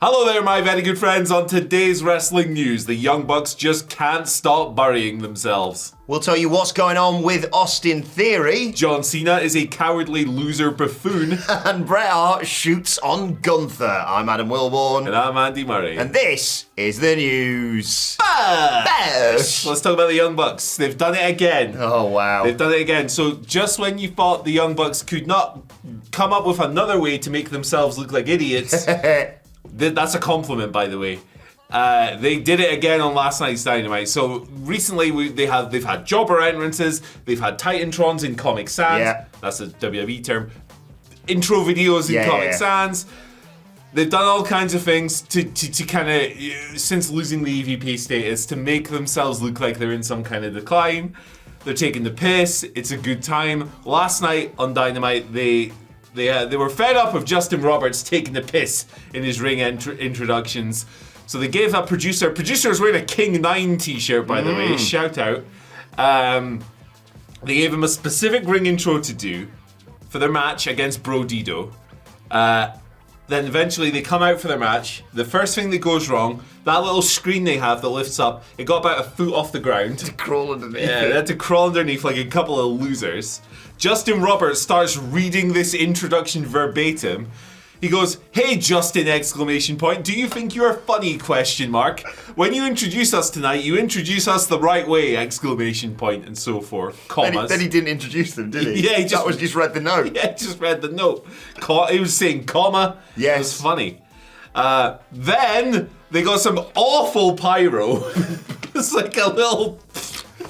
Hello there, my very good friends. On today's wrestling news, the Young Bucks just can't stop burying themselves. We'll tell you what's going on with Austin Theory. John Cena is a cowardly loser buffoon. And Bret Hart shoots on Gunther. I'm Adam Wilborn. And I'm Andy Murray. And this is the news. Bash! Let's talk about the Young Bucks. They've done it again. Oh, wow. They've done it again. So just when you thought the Young Bucks could not come up with another way to make themselves look like idiots... That's a compliment, by the way. They did it again on last night's Dynamite. So recently, they've had jobber entrances, they've had Titantrons in Comic Sans. Yeah. That's a WWE term. Intro videos in Comic Sans. They've done all kinds of things to kind of, since losing the EVP status, to make themselves look like they're in some kind of decline. They're taking the piss. It's a good time. Last night on Dynamite, They were fed up of Justin Roberts taking the piss in his ring introductions. So they gave that producer was wearing a King 9 t-shirt, by the way, shout out. They gave him a specific ring intro to do for their match against Bro Dido. Then eventually they come out for their match. The first thing that goes wrong, that little screen they have that lifts up, it got about a foot off the ground. To crawl underneath. Yeah, they had to crawl underneath like a couple of losers. Justin Roberts starts reading this introduction verbatim. He goes, "Hey Justin, ! Do you think you're funny, ? When you introduce us tonight, you introduce us the right way, ! And so forth. Commas. Then he didn't introduce them, did he? Yeah, he just read the note. Yeah, just read the note. He was saying comma. Yes. It was funny. Then they got some awful pyro. It's like a little...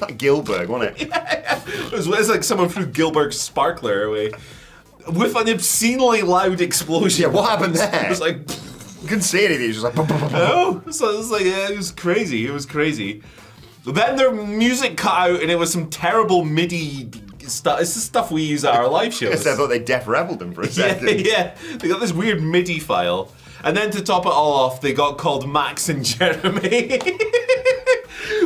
Like Gilbert, wasn't it? Yeah. It's like someone threw Gilbert's sparkler away. With an obscenely loud explosion. Yeah, what happened there? It was like... You couldn't see anything, it was just like... No, so it was like, yeah, it was crazy. Then their music cut out and it was some terrible MIDI stuff. It's the stuff we use at our live shows. I thought they Def Rebelled them for a second. Yeah, they got this weird MIDI file. And then to top it all off, they got called Max and Jeremy.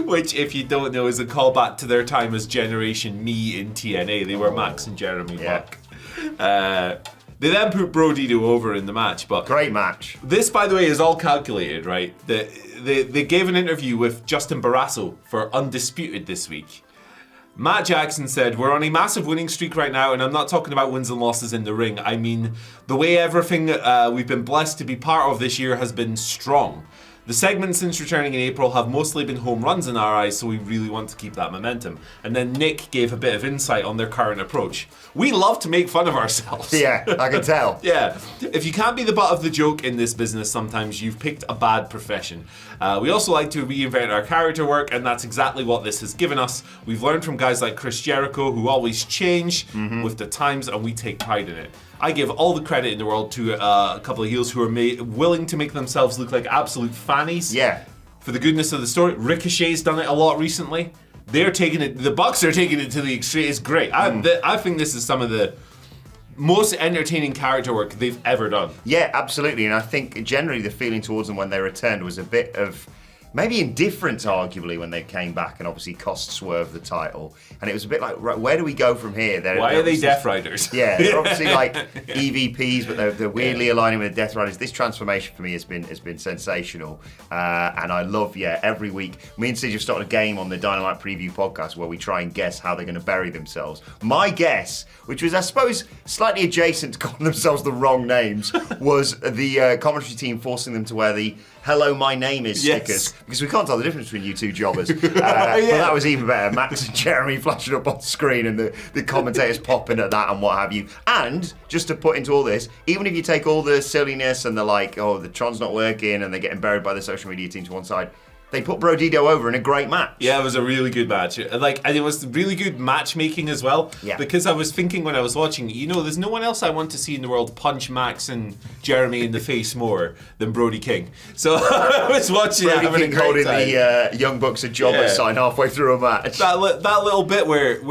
Which, if you don't know, is a callback to their time as Generation Me in TNA. They were Max and Jeremy Buck. They then put Bro Dido over in the match. But great match. This, by the way, is all calculated, right? They gave an interview with Justin Barrasso for Undisputed this week. Matt Jackson said, "We're on a massive winning streak right now, and I'm not talking about wins and losses in the ring. I mean, the way everything we've been blessed to be part of this year has been strong. The segments since returning in April have mostly been home runs in our eyes, so we really want to keep that momentum." And then Nick gave a bit of insight on their current approach. We love to make fun of ourselves. Yeah, I can tell. Yeah. If you can't be the butt of the joke in this business sometimes, you've picked a bad profession. We also like to reinvent our character work, and that's exactly what this has given us. We've learned from guys like Chris Jericho, who always change with the times, and we take pride in it. I give all the credit in the world to a couple of heels who are willing to make themselves look like absolute fannies. Yeah. For the goodness of the story. Ricochet's done it a lot recently. They're taking it. The Bucks are taking it to the extreme. It's great. I think this is some of the most entertaining character work they've ever done. Yeah, absolutely. And I think generally the feeling towards them when they returned was a bit of maybe indifference, arguably, when they came back and obviously cost Swerve the title. And it was a bit like, right, where do we go from here? Why are they Death Riders? Yeah, they're obviously like EVPs, but they're weirdly aligning with the Death Riders. This transformation for me has been sensational. And I love, every week. Me and Sid have started a game on the Dynamite Preview podcast where we try and guess how they're going to bury themselves. My guess, which was, I suppose, slightly adjacent to calling themselves the wrong names, was the commentary team forcing them to wear the "Hello, my name is" stickers, because we can't tell the difference between you two jobbers. But that was even better. Max and Jeremy flashing up on screen and the commentators popping at that and what have you. And just to put into all this, even if you take all the silliness and the Tron's not working and they're getting buried by the social media team to one side, they put Bro Dido over in a great match. Yeah, it was a really good match. And it was really good matchmaking as well. Yeah. Because I was thinking when I was watching, there's no one else I want to see in the world punch Max and Jeremy in the face more than Brody King. So I was watching Brody it, having King a great holding time. the Young Bucks a jobber sign halfway through a match. That little bit where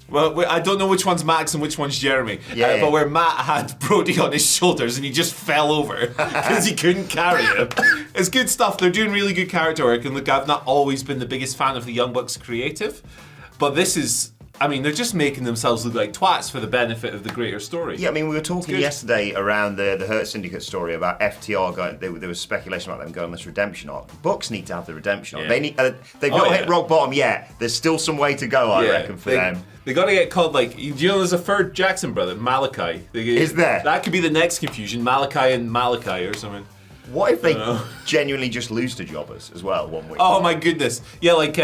well, I don't know which one's Max and which one's Jeremy, but where Matt had Brody on his shoulders and he just fell over because he couldn't carry him. It's good stuff. They're doing really good character work, and look, I've not always been the biggest fan of the Young Bucks creative, but this is I mean, they're just making themselves look like twats for the benefit of the greater story. Yeah, I mean, we were talking yesterday around the Hurt Syndicate story about FTR going. There was speculation about them going on this redemption arc. Bucks need to have the redemption arc. They need. They've not hit rock bottom yet. There's still some way to go, I reckon, for them. They got to get called, like, do you know there's a third Jackson brother, Malachi? Is there? That could be the next confusion, Malachi and Malachi or something. What if they genuinely just lose to jobbers as well one week? Oh my goodness. Yeah, like,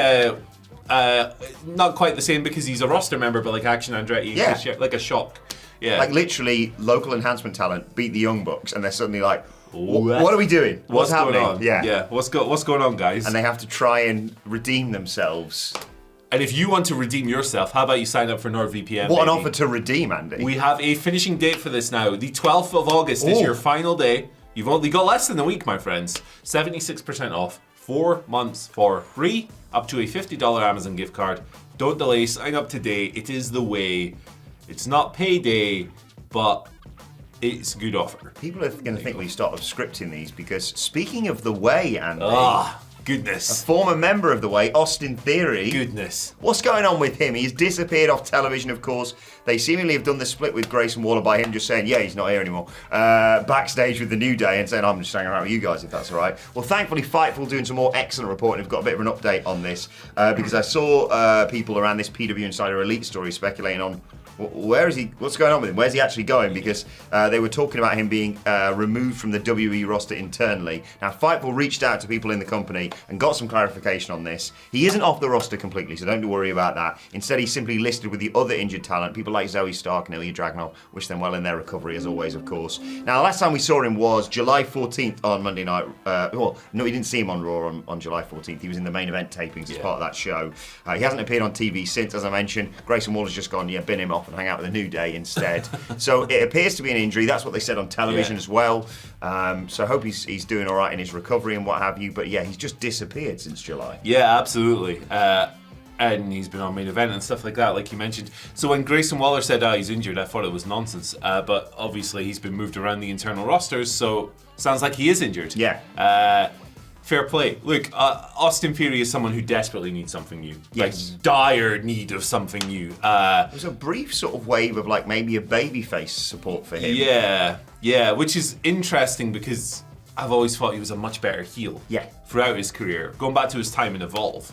not quite the same because he's a roster member, but like Action Andretti, like a shock. Yeah. Like literally local enhancement talent beat the Young Bucks and they're suddenly like, what are we doing? What's happening? Going on? Yeah. What's going on, guys? And they have to try and redeem themselves. And if you want to redeem yourself, how about you sign up for NordVPN? What an offer to redeem, Andy. We have a finishing date for this now. The 12th of August is your final day. You've only got less than a week, my friends. 76% off, 4 months for free, up to a $50 Amazon gift card. Don't delay, sign up today. It is the way. It's not payday, but it's a good offer. People are going to think we start scripting these because speaking of the way, Andy. Goodness. A former member of the way, Austin Theory. Goodness. What's going on with him? He's disappeared off television, of course. They seemingly have done the split with Grayson Waller by him just saying, he's not here anymore. Backstage with the New Day and saying, I'm just hanging around with you guys if that's all right. Well, thankfully, Fightful doing some more excellent reporting. Have got a bit of an update on this because I saw people around this PW Insider Elite story speculating on where is he? What's going on with him? Where's he actually going? Because they were talking about him being removed from the WWE roster internally. Now, Fightful reached out to people in the company and got some clarification on this. He isn't off the roster completely, so don't worry about that. Instead, he's simply listed with the other injured talent, people like Zoe Stark and Ilya Dragunov. Wish them well in their recovery, as always, of course. Now, the last time we saw him was July 14th on Monday night. No, we didn't see him on Raw on July 14th. He was in the main event tapings as part of that show. He hasn't appeared on TV since, as I mentioned. Grayson Waller's just gone, bin him off and hang out with the New Day instead. So it appears to be an injury. That's what they said on television as well. So I hope he's doing all right in his recovery and what have you. But yeah, he's just disappeared since July. Yeah, absolutely. And he's been on main event and stuff like that, like you mentioned. So when Grayson Waller said he's injured, I thought it was nonsense. But obviously he's been moved around the internal rosters, so sounds like he is injured. Yeah. Fair play. Look, Austin Theory is someone who desperately needs something new. Yes. Like, dire need of something new. There was a brief sort of wave of like maybe a babyface support for him. Yeah, which is interesting because I've always thought he was a much better heel throughout his career, going back to his time in Evolve.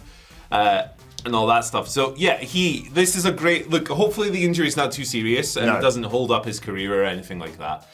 And all that stuff. So yeah, this is a great look. Hopefully the injury is not too serious and it doesn't hold up his career or anything like that.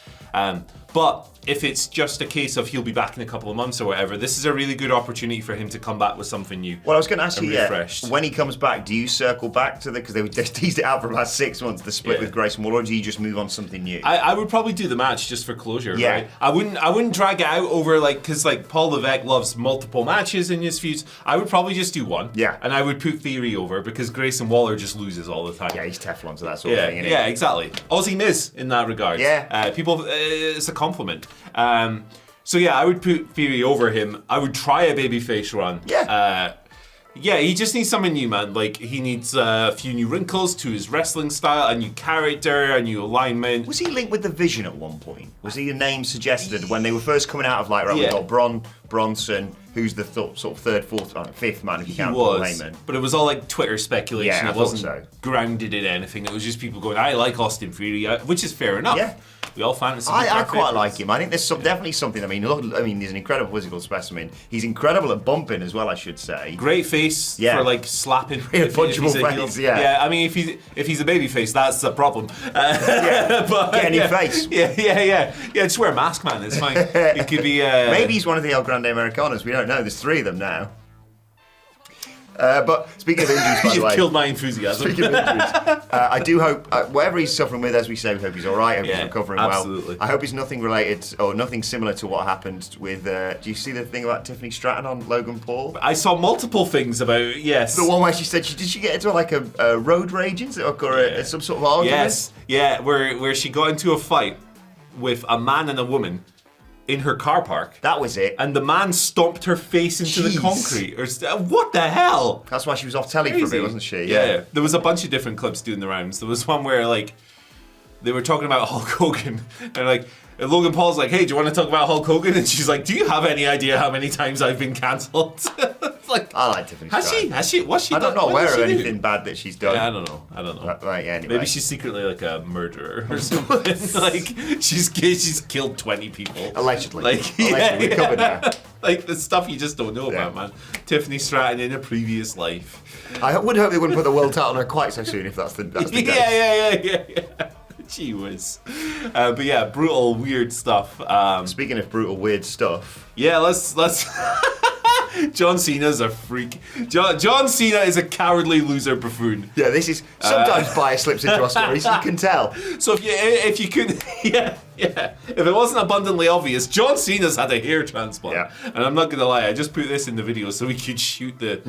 But if it's just a case of he'll be back in a couple of months or whatever, this is a really good opportunity for him to come back with something new. Well, I was going to ask you, when he comes back, do you circle back to because they teased it out for about 6 months, the split with Grayson Waller, or do you just move on to something new? I would probably do the match just for closure, right? I wouldn't drag it out over because Paul Levesque loves multiple matches in his feuds. I would probably just do one. Yeah. And I would put Theory over because Grayson Waller just loses all the time. Yeah, he's Teflon to that sort of thing, isn't he? Yeah, exactly. Aussie Miz in that regard. Yeah. It's a compliment. So yeah, I would put Theory over him. I would try a babyface run. Yeah, he just needs something new, man. Like, he needs a few new wrinkles to his wrestling style, a new character, a new alignment. Was he linked with the Vision at one point? Was he a name suggested when they were first coming out of we've got Bronson, who's the sort of third, fourth, fifth man if you count Paul Heyman. But it was all like Twitter speculation. Yeah, it wasn't grounded in anything. It was just people going, I like Austin Theory, which is fair enough. Yeah. We all fantasy. I quite like him. I think there's definitely something. I mean, he's an incredible physical specimen. He's incredible at bumping as well, I should say. Great face for slapping. Punchable face. Yeah. I mean, if he's a baby face, that's a problem. But, get any face. Yeah. Just wear a mask, man. It's fine. It could be. Maybe he's one of the El Grande Americanos. We don't know. There's 3 of them now. But speaking of injuries, by the way, you've killed my enthusiasm. Speaking of injuries, I do hope whatever he's suffering with, as we say, we hope he's all right. I hope he's recovering absolutely. well. I hope it's nothing related or nothing similar to what happened with. Do you see the thing about Tiffany Stratton on Logan Paul? I saw multiple things about the one where she said did she get into a road rage incident or some sort of argument? Yes, where she got into a fight with a man and a woman in her car park. That was it. And the man stomped her face into the concrete. What the hell? That's why she was off telly for a bit, wasn't she? Yeah. There was a bunch of different clips doing the rounds. There was one where they were talking about Hulk Hogan, and Logan Paul's like, hey, do you want to talk about Hulk Hogan? And she's like, do you have any idea how many times I've been cancelled? I like Tiffany Stratton. Has she? What's she I done? don't know aware of anything bad that she's done. Yeah, I don't know. Right, anyway. Maybe she's secretly like a murderer or something. She's killed 20 people. Allegedly. We covered that. Like the stuff you just don't know about, man. Tiffany Stratton in a previous life. I would hope they wouldn't put the world title on her quite so soon if that's the case. Yeah. Gee whiz. But yeah, brutal, weird stuff. Speaking of brutal, weird stuff. Yeah, let's John Cena's a freak. John Cena is a cowardly loser buffoon. Yeah, this is sometimes bias slips into our stories. You can tell. So if you could, if it wasn't abundantly obvious, John Cena's had a hair transplant. Yeah. And I'm not gonna lie, I just put this in the video so we could shoot the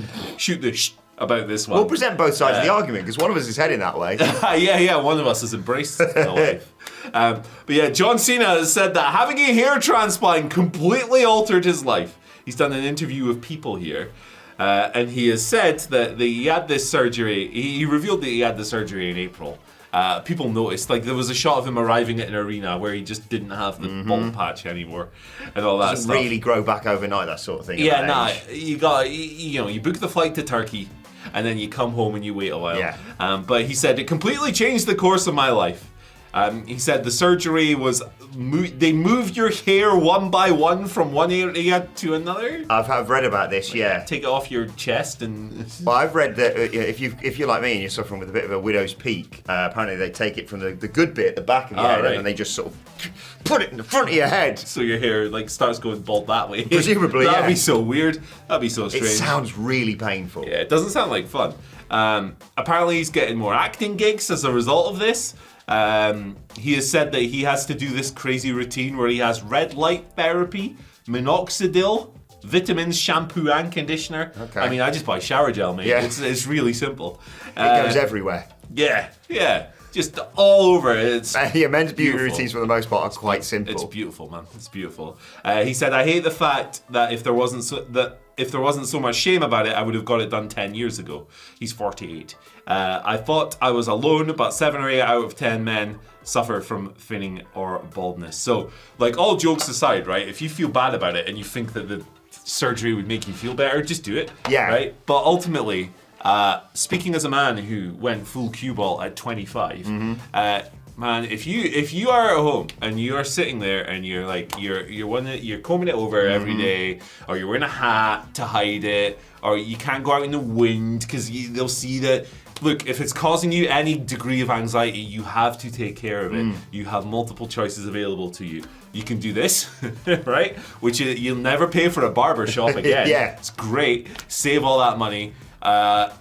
about this one. We'll present both sides of the argument because one of us is heading that way. Yeah, one of us has embraced the life. But yeah, John Cena has said that having a hair transplant completely altered his life. He's done an interview with People here, and he has said that he had this surgery. He revealed that he had the surgery in April. People noticed, there was a shot of him arriving at an arena where he just didn't have the bald patch anymore, and all that Doesn't stuff. really grow back overnight, that sort of thing. Yeah, you book the flight to Turkey, and then you come home and you wait a while. Yeah. But he said it completely changed the course of my life. He said the surgery was they moved your hair one by one from one area to another. I've read about this. Yeah. Take it off your chest and. Well, I've read that if you're like me and you're suffering with a bit of a widow's peak, apparently they take it from the good bit at the back of your head, right. and they just sort of put it in the front of your head. So your hair starts going bald that way. Presumably, That'd be so weird. That'd be so strange. It sounds really painful. Yeah, it doesn't sound like fun. Apparently, he's getting more acting gigs as a result of this. He has said that he has to do this crazy routine where he has red light therapy, minoxidil, vitamins, shampoo, and conditioner. Okay. I mean, I just buy shower gel, mate. Yeah. It's really simple. It goes everywhere. Yeah. Just all over. It's men's beauty beautiful. routines for the most part are quite simple. It's beautiful, man. It's beautiful. He said, "I hate the fact that if there wasn't so much shame about it, I would have got it done 10 years ago." He's 48. I thought I was alone, but 7 or 8 out of 10 men suffer from thinning or baldness. So, all jokes aside, right? If you feel bad about it and you think that the surgery would make you feel better, just do it. Yeah. Right? But ultimately, speaking as a man who went full cue ball at 25, man, if you are at home and you are sitting there and you're you're combing it over every day, or you're wearing a hat to hide it, or you can't go out in the wind because they'll see that. Look, if it's causing you any degree of anxiety, you have to take care of it. You have multiple choices available to you. You can do this, right? Which you'll never pay for a barber shop again. Yeah. It's great. Save all that money.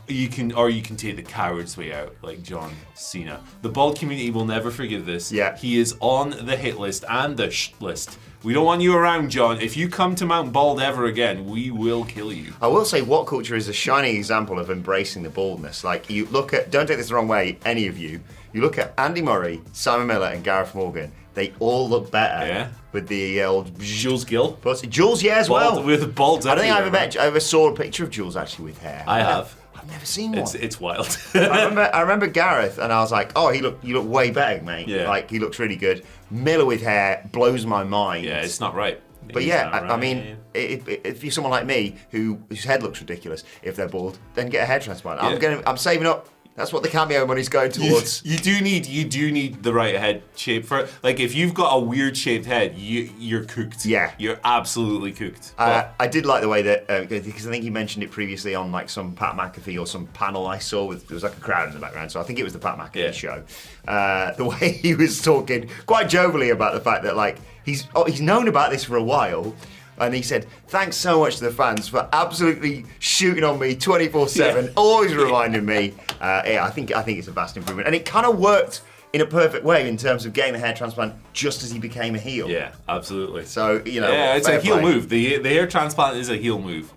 You can take the coward's way out, like John Cena. The bald community will never forgive this. Yeah. He is on the hit list and the list. We don't want you around, John. If you come to Mount Bald ever again, we will kill you. I will say WhatCulture is a shining example of embracing the baldness. You look at, don't take this the wrong way, any of you, you look at Andy Murray, Simon Miller and Gareth Morgan, they all look better with the old Jules Gill. Jules, as well. With bald. I don't think I ever saw a picture of Jules actually with hair. I have. I've never seen one. It's wild. I remember Gareth, and I was like, "Oh, you look way better, mate. Yeah. He looks really good." Miller with hair blows my mind. Yeah, it's not right. But I mean, if you're someone like me whose head looks ridiculous, if they're bald, then get a hair transplant. Yeah. I'm saving up. That's what the cameo money's going towards. You do need the right head shape for it. If you've got a weird shaped head, you're cooked. Yeah. You're absolutely cooked. I did like the way that, because I think you mentioned it previously on some Pat McAfee or some panel I saw there was a crowd in the background, so I think it was the Pat McAfee show. The way he was talking quite jovially about the fact that he's known about this for a while. And he said, "Thanks so much to the fans for absolutely shooting on me 24/7, always reminding me." I think it's a vast improvement, and it kind of worked in a perfect way in terms of getting the hair transplant just as he became a heel. Yeah, absolutely. So it's a heel move. The hair transplant is a heel move.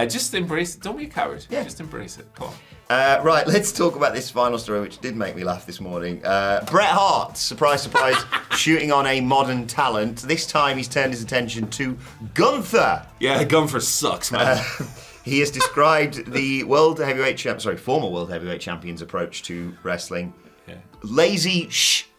Just embrace it. Don't be a coward. Yeah. Just embrace it. Come on. Right, let's talk about this final story, which did make me laugh this morning. Bret Hart, surprise, surprise, shooting on a modern talent. This time he's turned his attention to Gunther. Yeah, Gunther sucks, man. He has described the former World Heavyweight Champion's approach to wrestling. lazy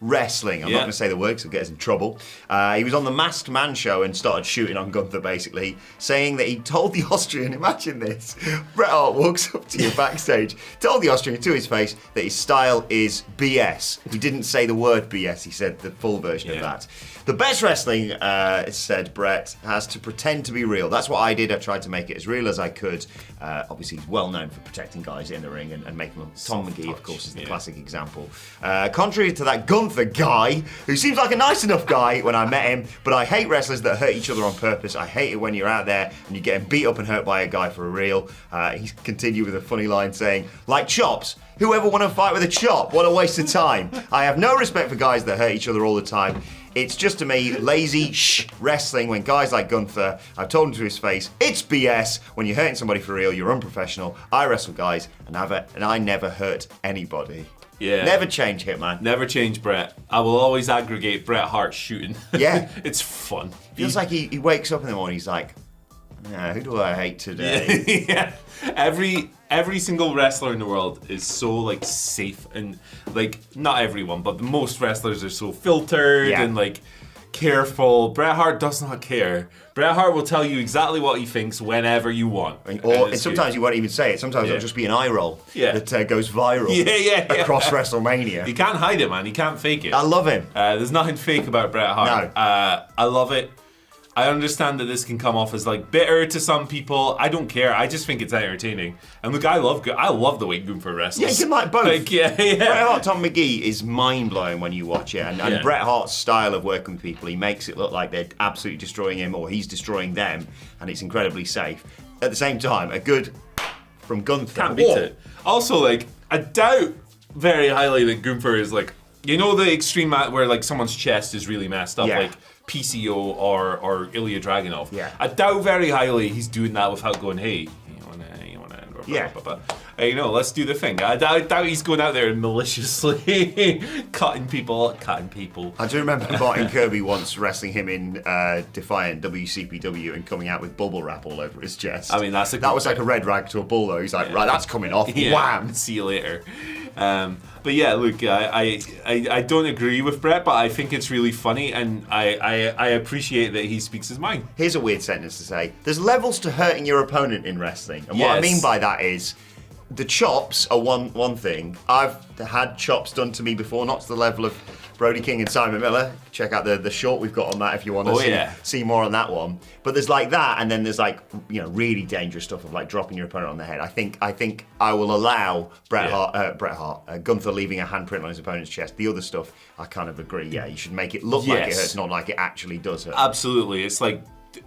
wrestling. I'm not going to say the word because it'll get us in trouble. He was on the Masked Man show and started shooting on Gunther, basically, saying that he told the Austrian, imagine this, Bret Hart walks up to you backstage, told the Austrian to his face that his style is BS. He didn't say the word BS, he said the full version of that. The best wrestling, said Bret, has to pretend to be real. That's what I did. I tried to make it as real as I could. Obviously, he's well known for protecting guys in the ring and making them. Tom McGee, of course, is the classic example. Contrary to that Gunther guy, who seems like a nice enough guy when I met him, but I hate wrestlers that hurt each other on purpose. I hate it when you're out there and you're getting beat up and hurt by a guy for real. He continued with a funny line saying, like chops, whoever want to fight with a chop? What a waste of time. I have no respect for guys that hurt each other all the time. It's just, to me, lazy wrestling when guys like Gunther, I've told him to his face, it's BS. When you're hurting somebody for real, you're unprofessional. I wrestle guys, and I never hurt anybody. Yeah. Never change, Hitman. Never change Bret. I will always aggregate Bret Hart shooting. Yeah. It's fun. Feels like he wakes up in the morning, he's like, who do I hate today? Yeah. Every single wrestler in the world is so like safe and like not everyone, but most wrestlers are so filtered and like careful. Bret Hart does not care. Bret Hart will tell you exactly what he thinks whenever you want. Or sometimes you won't even say it. Sometimes it'll just be an eye roll that goes viral across WrestleMania. He can't hide it, man. He can't fake it. I love him. There's nothing fake about Bret Hart. No. I love it. I understand that this can come off as like bitter to some people. I don't care. I just think it's entertaining. And look, I love the way Gunther wrestles. Yeah, you can like both. Like, Bret Hart, Tom McGee is mind-blowing when you watch it. And Bret Hart's style of working with people, he makes it look like they're absolutely destroying him or he's destroying them. And it's incredibly safe. At the same time, a good from Gunther. Can't beat it. Also, like, I doubt very highly that Gunther is like, you know, the extreme where like someone's chest is really messed up, like PCO or Ilya Dragunov. Yeah. I doubt very highly he's doing that without going, hey, you know, let's do the thing. I doubt he's going out there and maliciously cutting people. I do remember Martin Kirby once wrestling him in Defiant WCPW and coming out with bubble wrap all over his chest. I mean, that was like a red rag to a bull, though. He's like, right, that's coming off. Wham! See you later. But yeah, look, I don't agree with Bret, but I think it's really funny, and I appreciate that he speaks his mind. Here's a weird sentence to say. There's levels to hurting your opponent in wrestling. And what I mean by that is, the chops are one thing. I've had chops done to me before, not to the level of Brody King and Simon Miller. Check out the short we've got on that if you want to see more on that one. But there's like that, and then there's like, you know, really dangerous stuff of like dropping your opponent on the head. I think I will allow Gunther leaving a handprint on his opponent's chest. The other stuff, I kind of agree. Yeah, you should make it look like it hurts, not like it actually does hurt. Absolutely, it's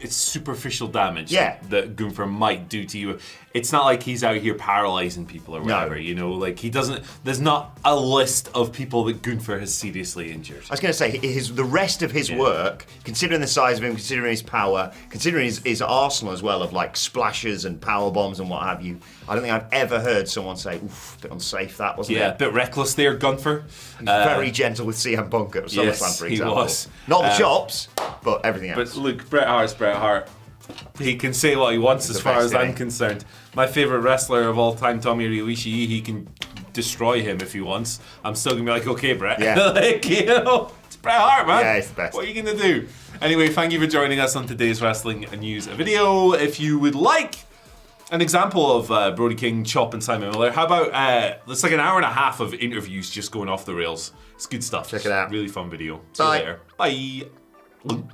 superficial damage that Gunther might do to you. It's not like he's out here paralyzing people or whatever, you know, like there's not a list of people that Gunther has seriously injured. I was going to say, the rest of his work, considering the size of him, considering his power, considering his arsenal as well of like splashes and power bombs and what have you, I don't think I've ever heard someone say, oof, a bit unsafe that, wasn't it? Yeah, a bit reckless there, Gunther. Very gentle with CM Punk at SummerSlam, for example. He was. Not the chops, but everything else. But look, Bret Hart's Bret Hart. He can say what he wants as far as I'm concerned. My favourite wrestler of all time, Tommy Riishi, he can destroy him if he wants. I'm still going to be like, okay, Bret. Yeah. Like, you know, it's Bret Hart, man. Yeah, it's the best. What are you going to do? Anyway, thank you for joining us on today's Wrestling News video. If you would like an example of Brody King, Chop, and Simon Miller, how about, it's like an hour and a half of interviews just going off the rails. It's good stuff. Check it out. Really fun video. Bye. See you later. Bye.